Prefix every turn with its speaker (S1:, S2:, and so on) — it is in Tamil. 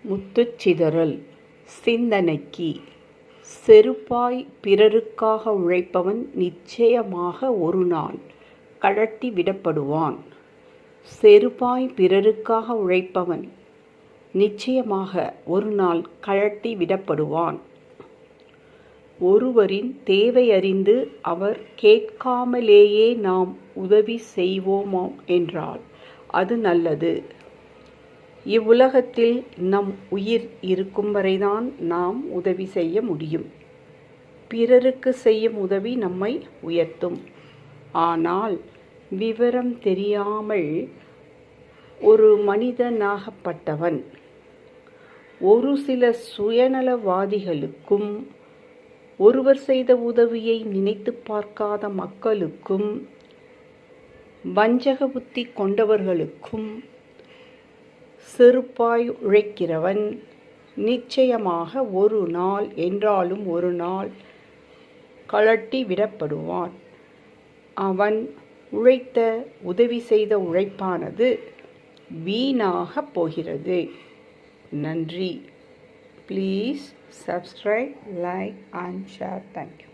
S1: முத்துச்சிதறல் சிந்தனைக்கு செருப்பாய் பிறருக்காக உழைப்பவன் நிச்சயமாக ஒருநாள் கழற்றி விடப்படுவான். செருப்பாய் பிறருக்காக உழைப்பவன் நிச்சயமாக ஒருநாள் கழற்றி விடப்படுவான். ஒருவரின் தேவை அறிந்து அவர் கேட்காமலேயே நாம் உதவி செய்வோம் என்றால் அது நல்லது. இவ்வுலகத்தில் நம் உயிர் இருக்கும் வரைதான் நாம் உதவி செய்ய முடியும். பிறருக்கு செய்யும் உதவி நம்மை உயர்த்தும். ஆனால் விவரம் தெரியாமல் ஒரு மனிதனாகப்பட்டவன் ஒரு சில சுயநலவாதிகளுக்கும் ஒருவர் செய்த உதவியை நினைத்து பார்க்காத மக்களுக்கும் வஞ்சக புத்தி கொண்டவர்களுக்கும் செருப்பாய் உழைக்கிறவன் நிச்சயமாக ஒரு நாள் என்றாலும் ஒரு நாள் கழட்டி விடப்படுவான். அவன் உழைத்த உதவி செய்த உழைப்பானது வீணாக போகிறது. நன்றி. Please subscribe, like and share. Thank you.